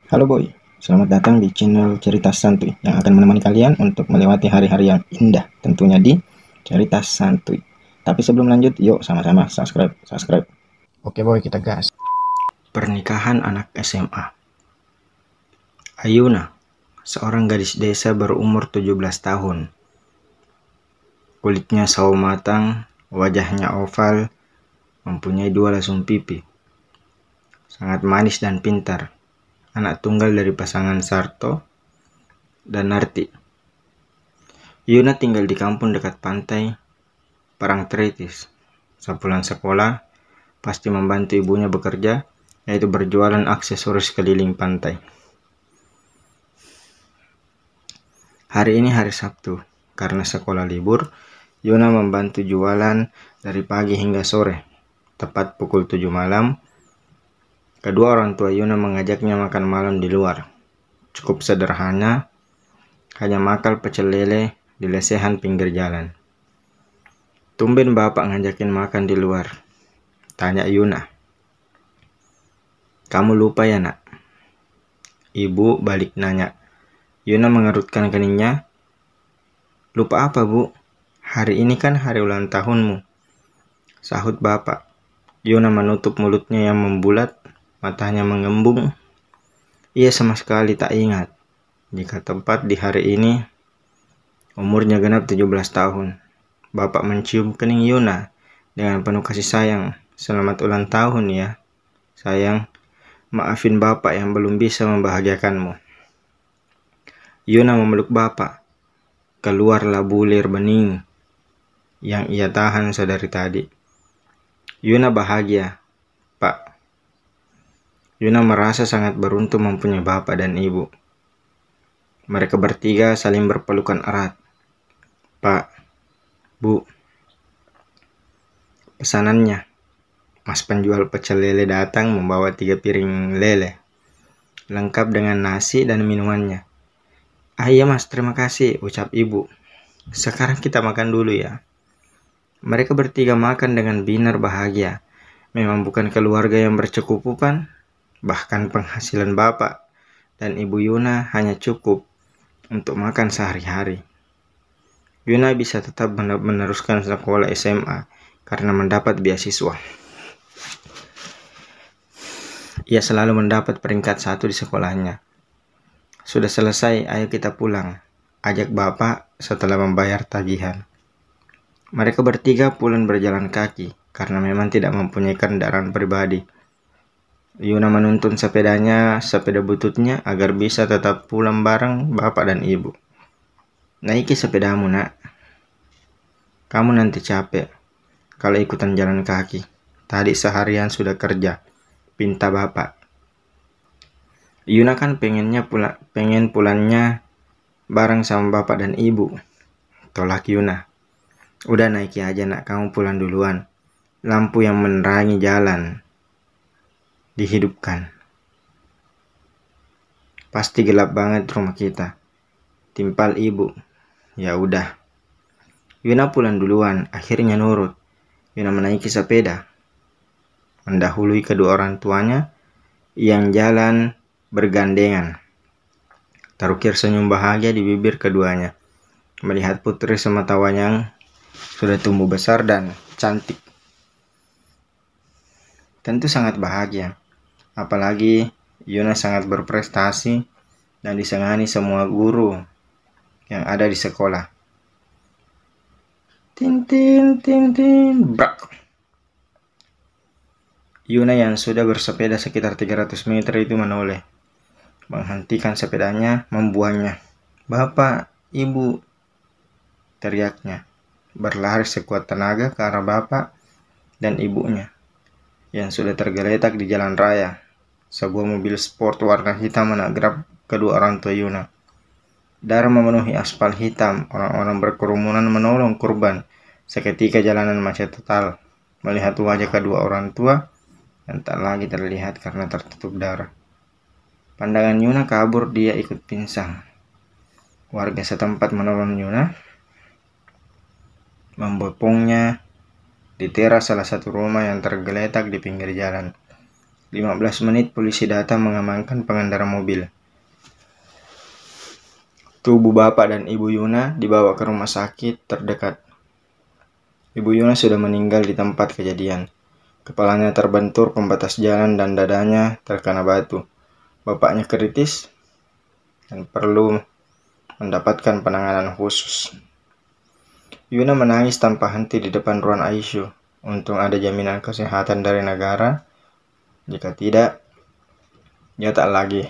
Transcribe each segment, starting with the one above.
Halo boy, selamat datang di channel Cerita Santuy yang akan menemani kalian untuk melewati hari-hari yang indah, tentunya di Cerita Santuy. Tapi sebelum lanjut, yuk sama-sama subscribe. Oke boy, kita gas. Pernikahan anak SMA. Ayuna, seorang gadis desa berumur 17 tahun. Kulitnya sawo matang, wajahnya oval, mempunyai dua lasung pipi. Sangat manis dan pintar. Anak tunggal dari pasangan Sarto dan Narti. Yuna tinggal di kampung dekat pantai Parangtritis. Sepulang sekolah, pasti membantu ibunya bekerja, yaitu berjualan aksesoris keliling pantai. Hari ini hari Sabtu, karena sekolah libur, Yuna membantu jualan dari pagi hingga sore. Tepat pukul 7 malam, kedua orang tua Yuna mengajaknya makan malam di luar. Cukup sederhana, hanya makan pecel lele di lesehan pinggir jalan. Tumben bapak ngajakin makan di luar, tanya Yuna. Kamu lupa ya nak? Ibu balik nanya. Yuna mengerutkan keningnya. Lupa apa bu? Hari ini kan hari ulang tahunmu, sahut bapak. Yuna menutup mulutnya yang membulat, matanya mengembung. Ia sama sekali tak ingat jika tepat di hari ini umurnya genap 17 tahun. Bapak mencium kening Yuna dengan penuh kasih sayang. Selamat ulang tahun ya, sayang. Maafin bapak yang belum bisa membahagiakanmu. Yuna memeluk bapak. Keluarlah bulir bening yang ia tahan sedari tadi. Yuna bahagia, Pak. Yuna merasa sangat beruntung mempunyai bapak dan ibu. Mereka bertiga saling berpelukan erat. Pak, Bu. Pesanannya. Mas penjual pecel lele datang membawa 3 piring lele, lengkap dengan nasi dan minumannya. Ah iya mas, terima kasih, ucap ibu. Sekarang kita makan dulu ya. Mereka bertiga makan dengan binar bahagia. Memang bukan keluarga yang berkecukupan, bahkan penghasilan bapak dan ibu Yuna hanya cukup untuk makan sehari-hari. Yuna bisa tetap meneruskan sekolah SMA karena mendapat beasiswa. Ia selalu mendapat peringkat 1 di sekolahnya. Sudah selesai, ayo kita pulang, ajak bapak setelah membayar tagihan. Mereka bertiga pulang berjalan kaki karena memang tidak mempunyai kendaraan pribadi. Yuna menuntun sepeda bututnya agar bisa tetap pulang bareng bapak dan ibu. Naiki sepedamu nak. Kamu nanti capek kalau ikutan jalan kaki. Tadi seharian sudah kerja, pinta bapak. Yuna kan pengen pulangnya bareng sama bapak dan ibu. Tolak Yuna. Udah naiki aja nak, kamu pulang duluan. Lampu yang menerangi jalan dihidupkan. Pasti gelap banget rumah kita. Timpal ibu. Ya udah. Yuna pulang duluan, akhirnya nurut. Yuna menaiki sepeda, mendahului kedua orang tuanya yang jalan bergandengan. Terukir senyum bahagia di bibir keduanya melihat putri semata wayang sudah tumbuh besar dan cantik. Tentu sangat bahagia, apalagi Yuna sangat berprestasi dan disegani semua guru yang ada di sekolah. Tin tin tin tin brak. Yuna yang sudah bersepeda sekitar 300 meter itu menoleh, menghentikan sepedanya, membuangnya. Bapak, ibu, teriaknya, berlari sekuat tenaga ke arah bapak dan ibunya yang sudah tergeletak di jalan raya. Sebuah mobil sport warna hitam menabrak kedua orang tua Yuna. Darah memenuhi aspal hitam, orang-orang berkerumunan menolong korban. Seketika jalanan macet total. Melihat wajah kedua orang tua yang tak lagi terlihat karena tertutup darah. Pandangan Yuna kabur, dia ikut pingsan. Warga setempat menolong Yuna, membopongnya di teras salah satu rumah yang tergeletak di pinggir jalan. 15 menit polisi datang mengamankan pengendara mobil. Tubuh bapak dan ibu Yuna dibawa ke rumah sakit terdekat. Ibu Yuna sudah meninggal di tempat kejadian. Kepalanya terbentur pembatas jalan dan dadanya terkena batu. Bapaknya kritis dan perlu mendapatkan penanganan khusus. Yuna menangis tanpa henti di depan ruang ICU. Untung ada jaminan kesehatan dari negara. Jika tidak, dia tak lagi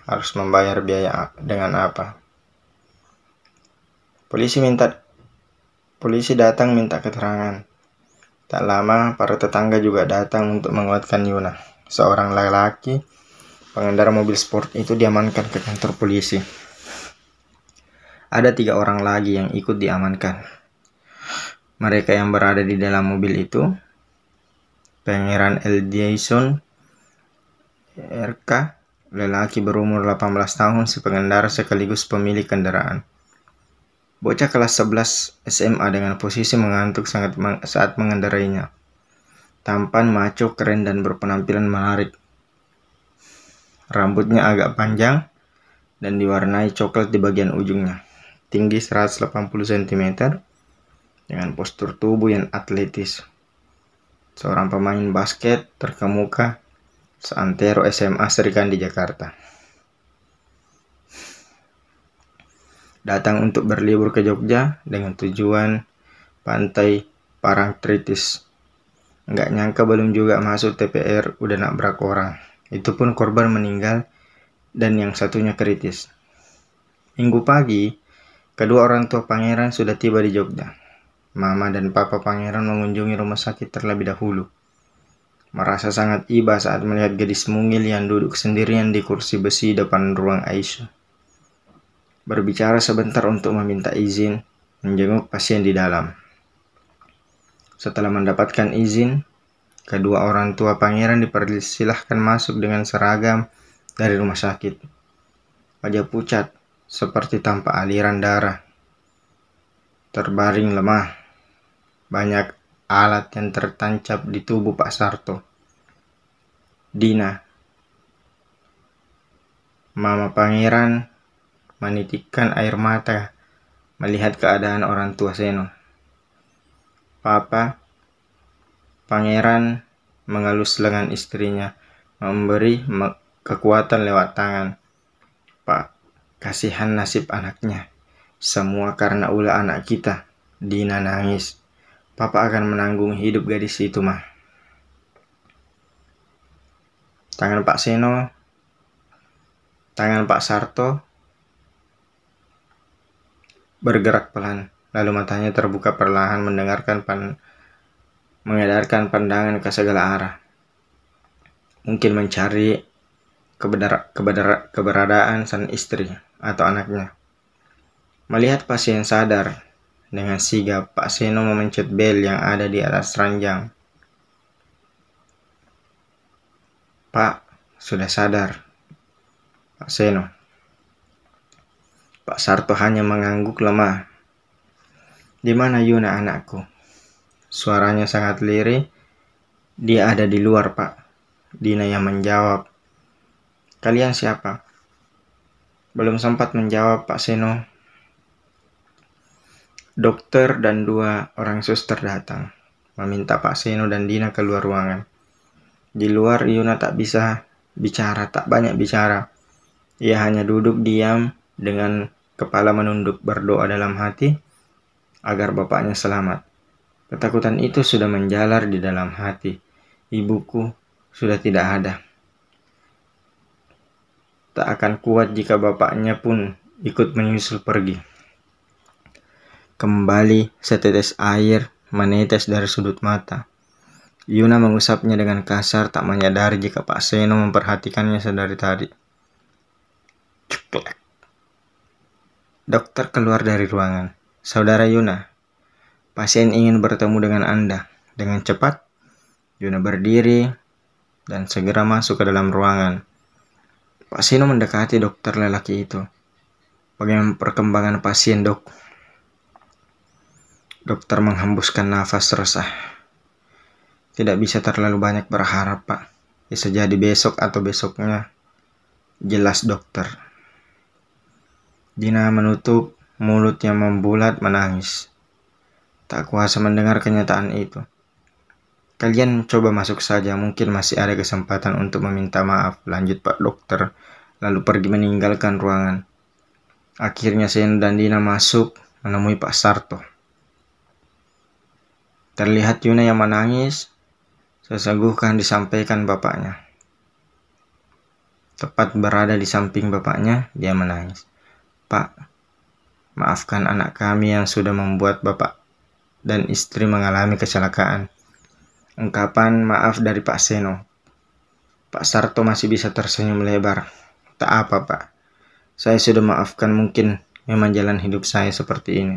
harus membayar biaya dengan apa. Polisi datang minta keterangan. Tak lama, para tetangga juga datang untuk menguatkan Yuna. Seorang laki-laki pengendara mobil sport itu diamankan ke kantor polisi. Ada 3 orang lagi yang ikut diamankan. Mereka yang berada di dalam mobil itu, Pangeran L. Jason RK, lelaki berumur 18 tahun, si pengendara sekaligus pemilik kendaraan. Bocah kelas 11 SMA dengan posisi mengantuk saat mengendarainya. Tampan, maco, keren, dan berpenampilan menarik. Rambutnya agak panjang dan diwarnai coklat di bagian ujungnya. Tinggi 180 cm dengan postur tubuh yang atletis. Seorang pemain basket terkemuka seantero SMA Serikandi Jakarta. Datang untuk berlibur ke Jogja dengan tujuan pantai Parangtritis. Nggak nyangka belum juga masuk TPR udah nabrak orang. Itu pun korban meninggal dan yang satunya kritis. Minggu pagi, kedua orang tua pangeran sudah tiba di Jogja. Mama dan papa pangeran mengunjungi rumah sakit terlebih dahulu. Merasa sangat iba saat melihat gadis mungil yang duduk sendirian di kursi besi depan ruang ICU. Berbicara sebentar untuk meminta izin menjenguk pasien di dalam. Setelah mendapatkan izin, kedua orang tua pangeran dipersilahkan masuk dengan seragam dari rumah sakit. Wajah pucat, seperti tanpa aliran darah. Terbaring lemah. Banyak alat yang tertancap di tubuh Pak Sarto. Dina, mama pangeran, menitikkan air mata melihat keadaan orang tua Seno. Papa pangeran mengelus lengan istrinya, memberi kekuatan lewat tangan. Pak, kasihan nasib anaknya. Semua karena ulah anak kita. Dina nangis. Papa akan menanggung hidup gadis itu, mah. Tangan Pak Sarto bergerak pelan, lalu matanya terbuka perlahan mengedarkan pandangan ke segala arah. Mungkin mencari keberadaan sang istri atau anaknya. Melihat pasien sadar, dengan sigap Pak Seno memencet bel yang ada di atas ranjang. Pak, sudah sadar. Pak Seno. Pak Sarto hanya mengangguk lemah. Di mana Yuna anakku? Suaranya sangat lirih. Dia ada di luar, Pak. Dina yang menjawab. Kalian siapa? Belum sempat menjawab Pak Seno. Dokter dan 2 orang suster datang, meminta Pak Seno dan Dina keluar ruangan. Di luar Yuna tak banyak bicara. Ia hanya duduk diam dengan kepala menunduk berdoa dalam hati agar bapaknya selamat. Ketakutan itu sudah menjalar di dalam hati. Ibuku sudah tidak ada. Tak akan kuat jika bapaknya pun ikut menyusul pergi. Kembali setetes air menetes dari sudut mata. Yuna mengusapnya dengan kasar, tak menyadari jika Pak Seno memperhatikannya sedari tadi. Ceklek. Dokter keluar dari ruangan. Saudara Yuna, pasien ingin bertemu dengan Anda. Dengan cepat, Yuna berdiri dan segera masuk ke dalam ruangan. Pak Seno mendekati dokter lelaki itu. Bagaimana perkembangan pasien, dok? Dokter menghembuskan nafas resah. Tidak bisa terlalu banyak berharap, Pak. Bisa jadi besok atau besoknya. Jelas dokter. Dina menutup mulut yang membulat menangis. Tak kuasa mendengar kenyataan itu. Kalian coba masuk saja, mungkin masih ada kesempatan untuk meminta maaf, lanjut Pak Dokter, lalu pergi meninggalkan ruangan. Akhirnya Seno dan Dina masuk menemui Pak Sarto. Terlihat Yuna yang menangis, seseguhkan disampaikan bapaknya. Tepat berada di samping bapaknya, dia menangis. Pak, maafkan anak kami yang sudah membuat bapak dan istri mengalami kecelakaan. Ungkapan maaf dari Pak Seno. Pak Sarto masih bisa tersenyum lebar. Tak apa, Pak. Saya sudah maafkan, mungkin memang jalan hidup saya seperti ini.